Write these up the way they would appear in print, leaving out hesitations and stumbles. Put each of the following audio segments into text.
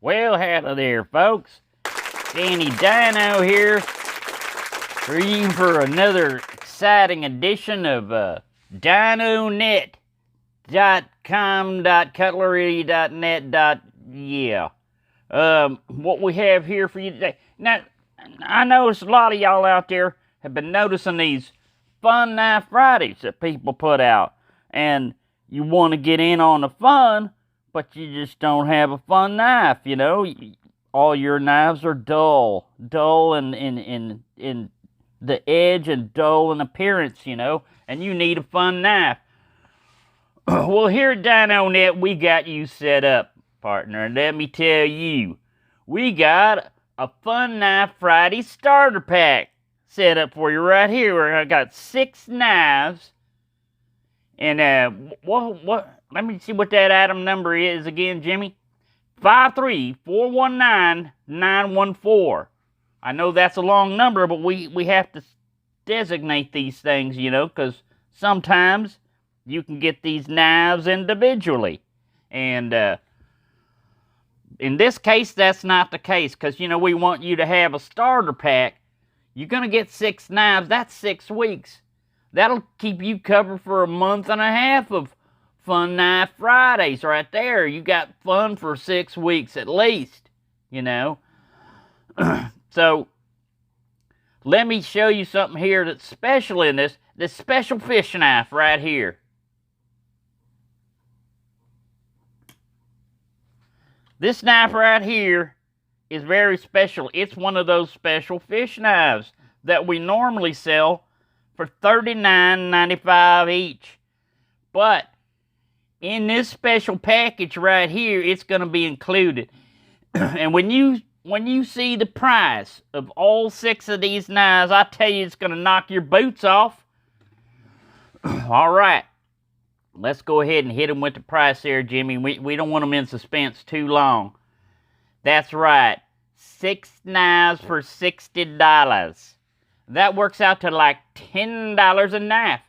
Well, howdy there, folks. Danny Dyno here for you for another exciting edition of Dyno Net. .com.cutlery.net. Yeah. What we have here for you today. Now, I noticed a lot of y'all out there have been noticing these Fun Knife Fridays that people put out. And you want to get in on the fun, but you just don't have a fun knife, you know. All your knives are dull in the edge and dull in appearance, you know. And you need a fun knife. Well, here at Dyno Net, we got you set up, partner. And let me tell you, we got a Fun Knife Friday starter pack set up for you right here. Where I got 6 knives. And, what? Let me see what that item number is again, Jimmy. 53419-914. I know that's a long number, but we have to designate these things, you know, because sometimes you can get these knives individually. And in this case, that's not the case, because, you know, we want you to have a starter pack. You're going to get 6 knives. That's 6 weeks. That'll keep you covered for a month and a half of Fun Knife Fridays right there. You got fun for 6 weeks at least, you know. So, let me show you something here that's special in this special fish knife right here. This knife right here is very special. It's one of those special fish knives that we normally sell for $39.95 each. But in this special package right here, it's going to be included. And when you see the price of all 6 of these knives, I tell you, it's going to knock your boots off. All right. Let's go ahead and hit them with the price there, Jimmy. We don't want them in suspense too long. That's right. 6 knives for $60. That works out to like $10 a knife.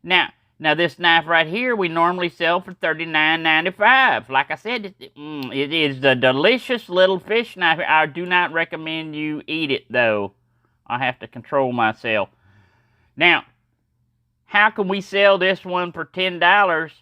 Now this knife right here, we normally sell for $39.95. Like I said, it is a delicious little fish knife. I do not recommend you eat it, though. I have to control myself. Now, how can we sell this one for $10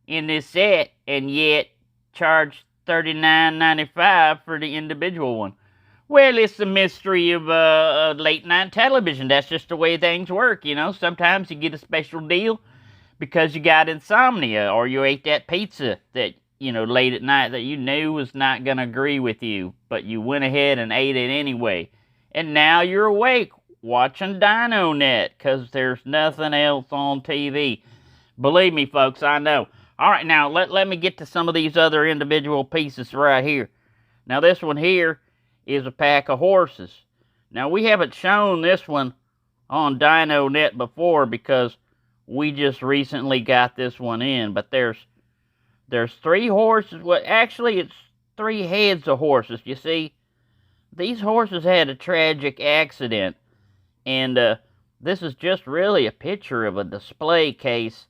in this set and yet charge $39.95 for the individual one? Well, it's the mystery of late night television. That's just the way things work, you know. Sometimes you get a special deal because you got insomnia, or you ate that pizza that, you know, late at night that you knew was not going to agree with you, but you went ahead and ate it anyway. And now you're awake watching Dyno Net because there's nothing else on TV. Believe me, folks, I know. All right, now let me get to some of these other individual pieces right here. Now, this one here is a pack of horses. Now, we haven't shown this one on Dyno Net before because we just recently got this one in. But there's 3 horses. Well, actually, it's 3 heads of horses. You see, these horses had a tragic accident. And this is just really a picture of a display case.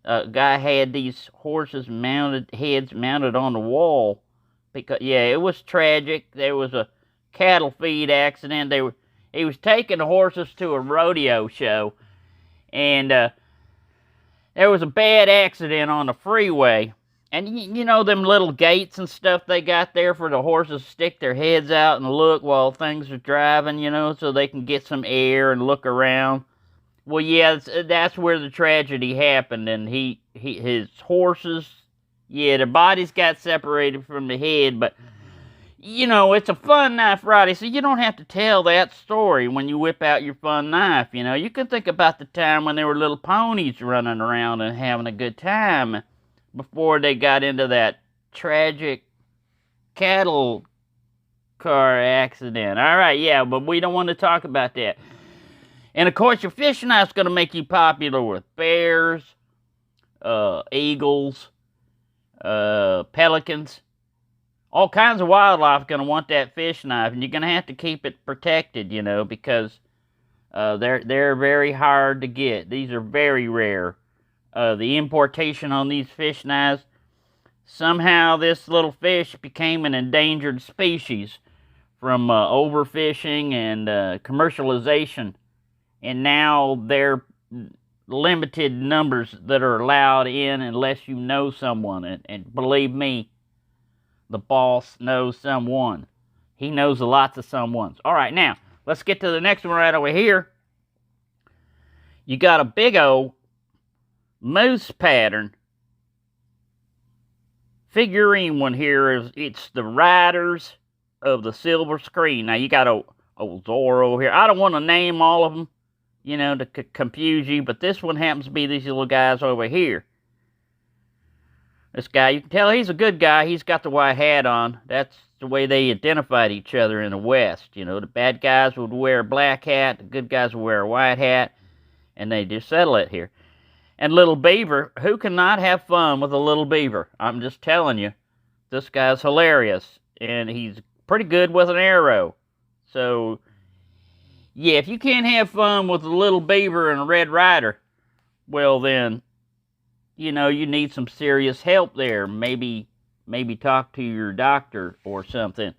A guy had these horses heads mounted on the wall. Because, yeah, it was tragic. There was a cattle feed accident. He was taking the horses to a rodeo show. And there was a bad accident on the freeway. And you know them little gates and stuff they got there for the horses to stick their heads out and look while things are driving, you know, so they can get some air and look around. Well, yeah, that's where the tragedy happened. And his horses, yeah, their bodies got separated from the head. But, you know, it's a Fun Knife Friday, so you don't have to tell that story when you whip out your fun knife, you know. You can think about the time when there were little ponies running around and having a good time before they got into that tragic cattle car accident. All right, yeah, but we don't want to talk about that. And, of course, your fish knife's going to make you popular with bears, eagles, pelicans. All kinds of wildlife going to want that fish knife, and you're going to have to keep it protected, you know, because They're very hard to get. These are very rare. The importation on these fish knives, somehow this little fish became an endangered species from overfishing and commercialization, and now they're limited numbers that are allowed in unless you know someone. And believe me, the boss knows someone. He knows lots of someones. All right, now let's get to the next one right over here. You got a big old moose pattern figurine one here. It's the Riders of the Silver Screen. Now you got a Zorro here. I don't want to name all of them, you know, to confuse you, but this one happens to be these little guys over here. This guy, you can tell he's a good guy. He's got the white hat on. That's the way they identified each other in the West. You know, the bad guys would wear a black hat, the good guys would wear a white hat, and they just settle it here. And Little Beaver, who cannot have fun with a Little Beaver? I'm just telling you, this guy's hilarious, and he's pretty good with an arrow. So, yeah, if you can't have fun with a Little Beaver and a Red Ryder, well then, you know, you need some serious help there. Maybe talk to your doctor or something.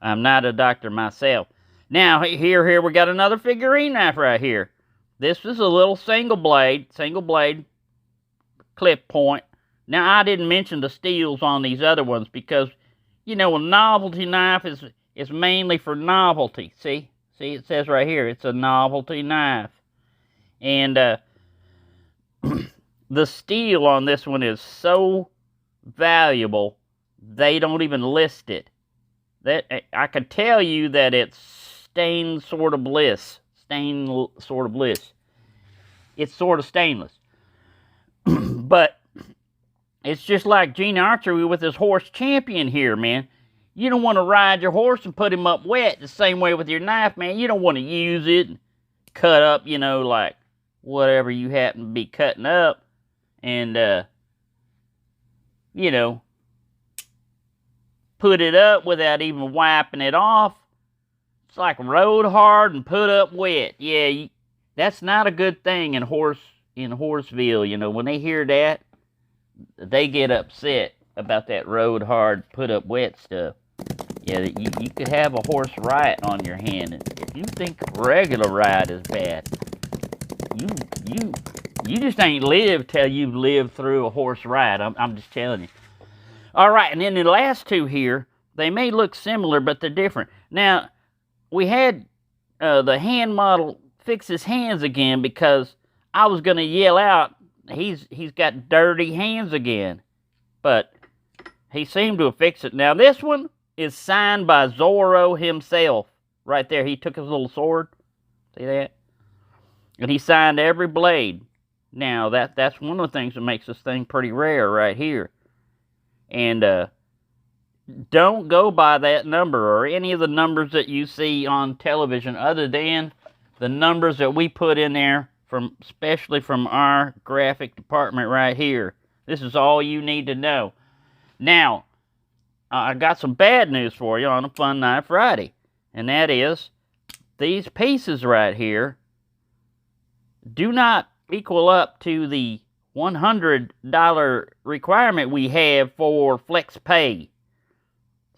I'm not a doctor myself. Now, here we got another figurine knife right here. This is a little single blade clip point. Now, I didn't mention the steels on these other ones because, you know, a novelty knife is mainly for novelty. See, it says right here, it's a novelty knife. And the steel on this one is so valuable, they don't even list it. That I could tell you that it's stained sort of bliss. It's sort of stainless. But it's just like Gene Archery with his horse Champion here, man. You don't want to ride your horse and put him up wet the same way with your knife, man. You don't want to use it and cut up, you know, like whatever you happen to be cutting up. And, you know, put it up without even wiping it off. It's like rode hard and put up wet. Yeah, that's not a good thing in Horseville. You know, when they hear that, they get upset about that rode hard, put up wet stuff. Yeah, you could have a horse riot on your hand. If you think regular riot is bad, you just ain't lived till you've lived through a horse riot. I'm just telling you. All right, and then the last two here, they may look similar, but they're different. Now, we had the hand model fix his hands again because I was going to yell out, he's got dirty hands again. But he seemed to have fixed it. Now, this one is signed by Zorro himself. Right there, he took his little sword. See that? And he signed every blade. Now, that's one of the things that makes this thing pretty rare right here. And don't go by that number or any of the numbers that you see on television other than the numbers that we put in there, especially from our graphic department right here. This is all you need to know. Now, I got some bad news for you on a Fun Knife Friday. And that is, these pieces right here do not equal up to the $100 requirement we have for flex pay.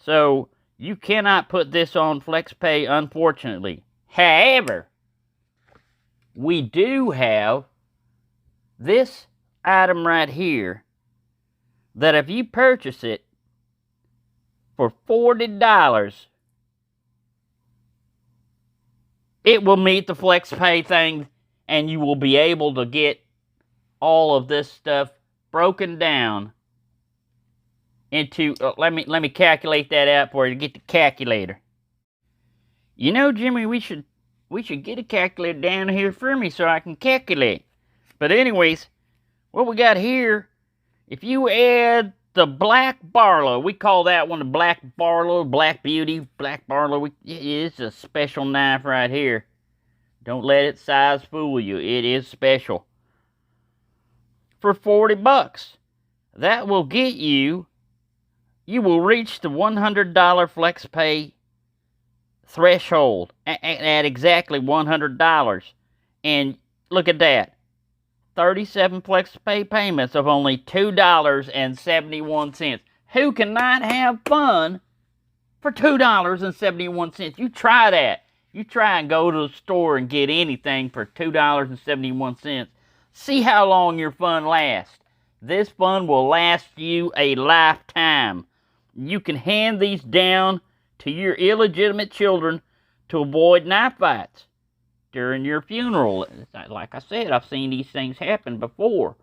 So you cannot put this on flex pay, unfortunately. However, we do have this item right here that if you purchase it for $40, it will meet the flex pay thing, and you will be able to get all of this stuff broken down into, let me calculate that out for you. Get the calculator. You know, Jimmy, we should get a calculator down here for me so I can calculate. But anyways, what we got here, if you add the Black Barlow, we call that one the Black Barlow, Black Beauty, Black Barlow. It's a special knife right here. Don't let its size fool you. It is special. For $40, that will get you will reach the $100 flex pay threshold at exactly $100. And look at that. 37 flex pay payments of only $2.71. Who cannot have fun for $2.71? You try that. You try and go to the store and get anything for $2.71. See how long your fun lasts. This fun will last you a lifetime. You can hand these down to your illegitimate children to avoid knife fights during your funeral. Like I said, I've seen these things happen before.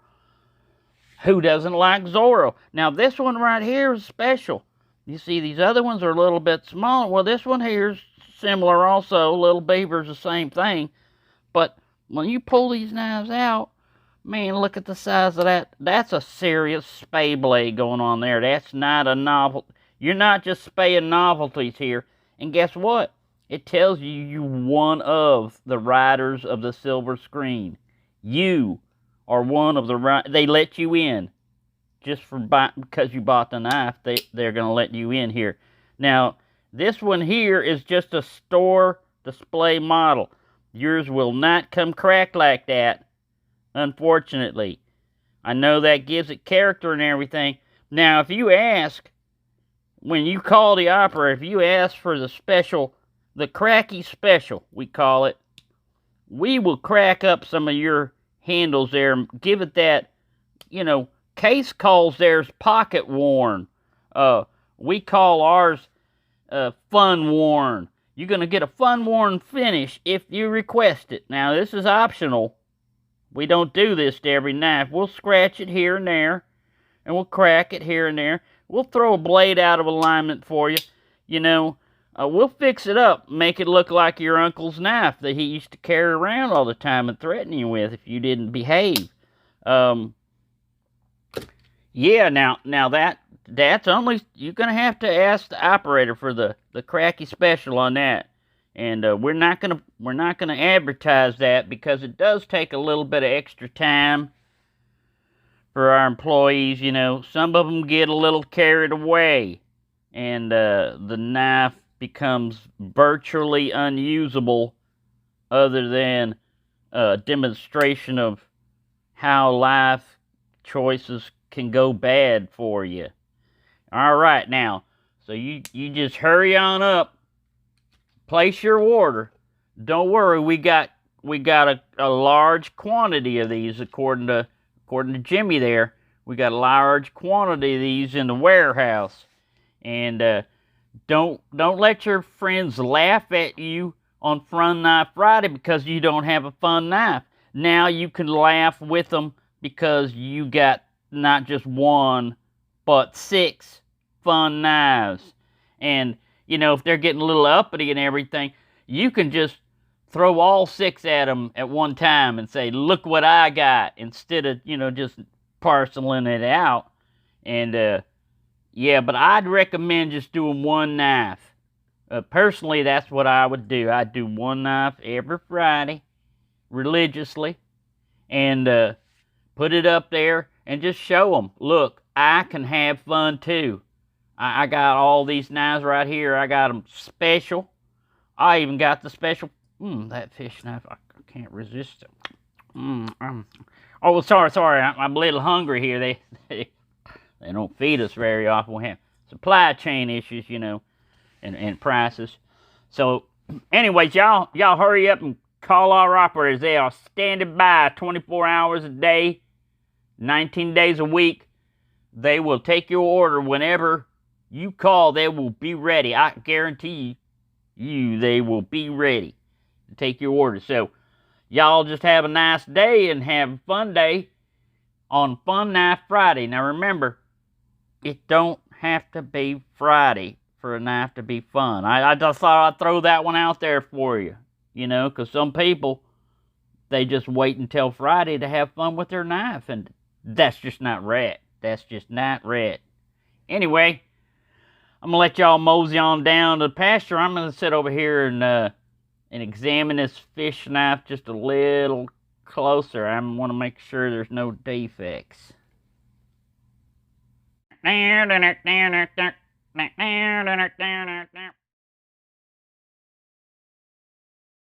Who doesn't like Zorro? Now, this one right here is special. You see, these other ones are a little bit smaller. Well, this one here is similar also. Little Beaver's the same thing. But when you pull these knives out, man, look at the size of that. That's a serious spay blade going on there. That's not a novel. You're not just spaying novelties here. And guess what? It tells you you're one of the riders of the silver screen. You are one of the they let you in just because you bought the knife. They're going to let you in here. Now, this one here is just a store display model. Yours will not come cracked like that, unfortunately. I know that gives it character and everything. Now, if you ask, when you call the operator, if you ask for the special, the cracky special, we call it, we will crack up some of your handles there and give it that, Case calls theirs pocket worn. We call ours fun worn. You're going to get a fun worn finish if you request it. Now, this is optional. We don't do this to every knife. We'll scratch it here and there, and we'll crack it here and there. We'll throw a blade out of alignment for you. We'll fix it up, make it look like your uncle's knife that he used to carry around all the time and threaten you with if you didn't behave. Yeah, now that's only, you're going to have to ask the operator for the cracky special on that. And we're not gonna advertise that because it does take a little bit of extra time for our employees. Some of them get a little carried away, and the knife becomes virtually unusable, other than a demonstration of how life choices can go bad for you. All right, now, so you just hurry on up. Place your order. Don't worry, we got a large quantity of these according to Jimmy there. We got a large quantity of these in the warehouse. And don't let your friends laugh at you on Fun Knife Friday because you don't have a fun knife. Now you can laugh with them because you got not just one, but 6 fun knives. And if they're getting a little uppity and everything, you can just throw all 6 at them at one time and say, look what I got, instead of, just parceling it out. And, yeah, but I'd recommend just doing one knife. Personally, that's what I would do. I'd do one knife every Friday, religiously, and put it up there and just show them, look, I can have fun too. I got all these knives right here. I got them special. I even got the special. That fish knife, I can't resist it. Oh, sorry. I'm a little hungry here. They don't feed us very often. We have supply chain issues, and prices. So, anyways, y'all hurry up and call our operators. They are standing by 24 hours a day, 19 days a week. They will take your order whenever you call. They will be ready. I guarantee you they will be ready to take your order. So, y'all just have a nice day and have a fun day on Fun Knife Friday. Now, remember, it don't have to be Friday for a knife to be fun. I just thought I'd throw that one out there for you, because some people, they just wait until Friday to have fun with their knife, and that's just not right. That's just not right. Anyway, I'm going to let y'all mosey on down to the pasture. I'm going to sit over here and examine this fish knife just a little closer. I want to make sure there's no defects.